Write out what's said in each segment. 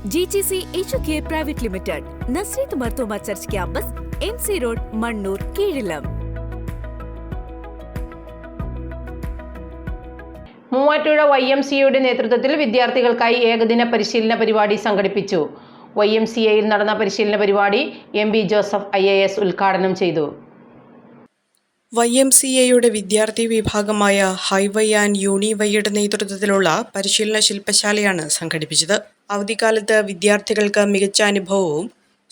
GGC HK Private Limited, Nasrit Martoma Church Campus, MC Road, Mannur, Keelam. Muvattupuzha YMCAയുടെ നേതൃത്വത്തിൽ വിദ്യാർത്ഥികൾക്കായി ഏകദിന പരിശീലന പരിപാടി സംഘടിപ്പിച്ചു. YMCAയിൽ നടന്ന പരിശീലന പരിപാടി MB ജോസഫ് IAS ഉദ്ഘാടനം ചെയ്തു. YMCAയുടെ വിദ്യാർത്ഥി വിഭാഗമായ ഹൈവൈ ആൻഡ് യൂണിവൈയുടെ നേതൃത്വത്തിലുള്ള പരിശീലന ശില്പശാലയാണ് സംഘടിപ്പിച്ചത്. അവധിക്കാലത്ത് വിദ്യാർത്ഥികൾക്ക് മികച്ച അനുഭവവും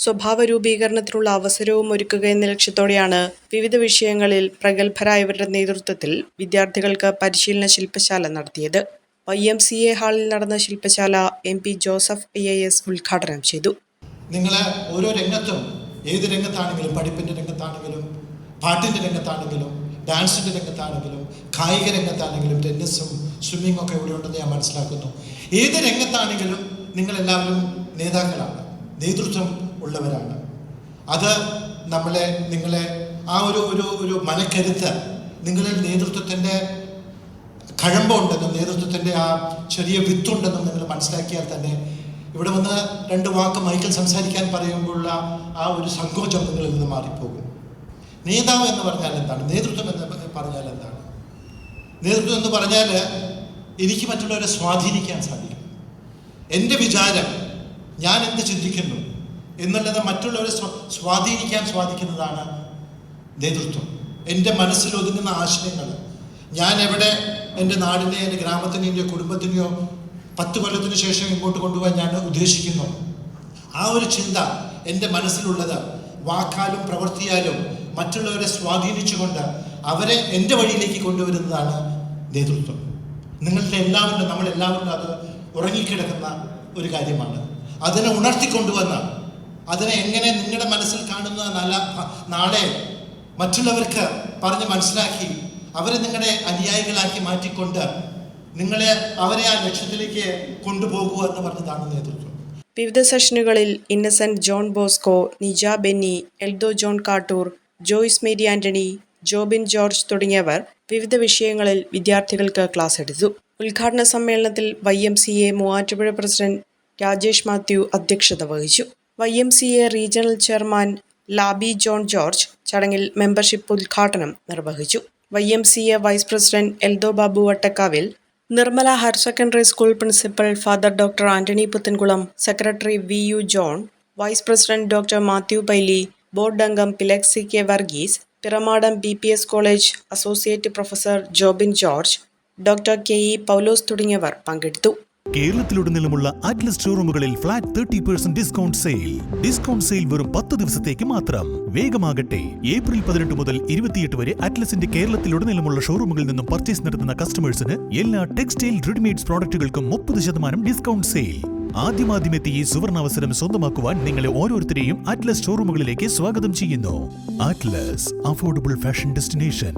സ്വഭാവ രൂപീകരണത്തിനുള്ള അവസരവും ഒരുക്കുക എന്ന ലക്ഷ്യത്തോടെയാണ് വിവിധ വിഷയങ്ങളിൽ പ്രഗത്ഭരായവരുടെ നേതൃത്വത്തിൽ വിദ്യാർത്ഥികൾക്ക് പരിശീലന ശില്പശാല നടത്തിയത്. YMCA ഹാളിൽ നടന്ന ശില്പശാല MP ജോസഫ് IAS ഉദ്ഘാടനം ചെയ്തു. നിങ്ങൾ ഓരോ രംഗത്തും, ഏത് രംഗത്താണെങ്കിലും, പഠിപ്പിൻ്റെ രംഗത്താണെങ്കിലും, പാട്ടിൻ്റെ രംഗത്താണെങ്കിലും, ഡാൻസിൻ്റെ രംഗത്താണെങ്കിലും, കായിക രംഗത്താണെങ്കിലും, ടെന്നീസും സ്വിമ്മിങ്ങും ഒക്കെ ഇവിടെ ഉണ്ടെന്ന് ഞാൻ മനസ്സിലാക്കുന്നു. ഏത് രംഗത്താണെങ്കിലും നിങ്ങളെല്ലാവരും നേതാക്കളാണ്, നേതൃത്വം ഉള്ളവരാണ്. അത് നിങ്ങളെ ആ ഒരു മനക്കരുത്ത്, നിങ്ങളിൽ നേതൃത്വത്തിൻ്റെ കഴമ്പുണ്ടെന്നും നേതൃത്വത്തിൻ്റെ ആ ചെറിയ വിത്തുണ്ടെന്നും നിങ്ങൾ മനസ്സിലാക്കിയാൽ തന്നെ ഇവിടെ വന്ന് രണ്ട് വാക്ക് മൈക്കിൽ സംസാരിക്കാൻ പറയുമ്പോഴുള്ള ആ ഒരു സങ്കോചം നിങ്ങളിൽ നിന്ന് മാറിപ്പോകും. നേതാവ് എന്ന് പറഞ്ഞാൽ എന്താണ്? നേതൃത്വം എന്ന് പറഞ്ഞാൽ എന്താണ്? നേതൃത്വം എന്ന് പറഞ്ഞാൽ എനിക്ക് മറ്റുള്ളവരെ സ്വാധീനിക്കാൻ സാധിക്കും. എൻ്റെ വിചാരം, ഞാൻ എന്ത് ചിന്തിക്കുന്നു എന്നുള്ളത് മറ്റുള്ളവരെ സ്വാധീനിക്കാൻ സാധിക്കുന്നതാണ് നേതൃത്വം. എൻ്റെ മനസ്സിൽ ഒതുങ്ങുന്ന ആശയങ്ങൾ ഞാൻ എവിടെ എൻ്റെ നാടിനെ, എൻ്റെ ഗ്രാമത്തിനെയോ, എൻ്റെ കുടുംബത്തിനെയോ 10 കൊല്ലത്തിന് ശേഷം ഇങ്ങോട്ട് കൊണ്ടുപോകാൻ ഞാൻ ഉദ്ദേശിക്കുന്നു, ആ ഒരു ചിന്ത എൻ്റെ മനസ്സിലുള്ളത് വാക്കാലും പ്രവൃത്തിയാലും മറ്റുള്ളവരെ സ്വാധീനിച്ചുകൊണ്ട് അവരെ എൻ്റെ വഴിയിലേക്ക് കൊണ്ടുവരുന്നതാണ് നേതൃത്വം. നമ്മളെല്ലാവരും അത് ഉറങ്ങിക്കിടക്കുന്ന ഒരു കാര്യമാണ്. അതിനെ ഉണർത്തിക്കൊണ്ടുവന്ന് അതിനെ എങ്ങനെ നിങ്ങളുടെ മനസ്സിൽ കാണുന്ന നാളെ മറ്റുള്ളവർക്ക് പറഞ്ഞ് മനസ്സിലാക്കി അവരെ നിങ്ങളുടെ അനുയായികളാക്കി മാറ്റിക്കൊണ്ട് അവരെ ആ ലക്ഷ്യത്തിലേക്ക് കൊണ്ടുപോകുക എന്ന് പറഞ്ഞതാണ് നേതൃത്വം. വിവിധ സെഷനുകളിൽ ഇന്നസെന്റ് ജോൺ ബോസ്കോ, നിജ ബെന്നി, എൽദോ ജോൺ കാട്ടൂർ, ജോയ്സ് മേരി ആന്റണി, ജോബിൻ ജോർജ് തുടങ്ങിയവർ വിവിധ വിഷയങ്ങളിൽ വിദ്യാർത്ഥികൾക്ക് ക്ലാസ് എടുത്തു. ഉദ്ഘാടന സമ്മേളനത്തിൽ YMCA മൂവാറ്റുപുഴ പ്രസിഡന്റ് രാജേഷ് മാത്യു അധ്യക്ഷത വഹിച്ചു. YMCA regional chairman Laby John George ചടങ്ങിൽ മെമ്പർഷിപ്പ് ഉദ്ഘാടനം നിർവഹിച്ചു. YMCA vice president Eldho Babu Vattakkavil, Nirmala higher secondary school principal father doctor Antony Puthenkulam, secretary VU John, vice president doctor Mathew Paily, board അംഗം Pilaxy K Varghese, Piramadom BPS college associate professor Jobin George, doctor KE പൗലോസ് തുടങ്ങിയവർ പങ്കെടുത്തു. കേരളത്തിലുടനീളമുള്ള അറ്റ്ലസ് ഷോറൂമുകളിൽ ഫ്ലാറ്റ് 30% ഡിസ്കൗണ്ട് സെയിൽ വെറും 10 ദിവസത്തേക്ക് മാത്രം. വേഗമാകട്ടെ! April 18 മുതൽ 28 വരെ അറ്റ്ലസിന്റെ കേരളത്തിലുടനീളമുള്ള ഷോറൂമുകളിൽ നിന്നും പർച്ചേസ് നടത്തുന്ന കസ്റ്റമേഴ്സിന് എല്ലാ ടെക്സ്റ്റൈൽ റെഡിമെയ്ഡ്സ് പ്രോഡക്റ്റുകൾക്കും 30% ഡിസ്കൗണ്ട് സെയിൽ. ആദ്യമാദ്യമെത്തി ഈ സുവർണാവസരം സ്വന്തമാക്കുവാൻ നിങ്ങളെ ഓരോരുത്തരെയും അറ്റ്ലസ് ഷോറൂമുകളിലേക്ക് സ്വാഗതം ചെയ്യുന്നു. Atlas, affordable fashion destination.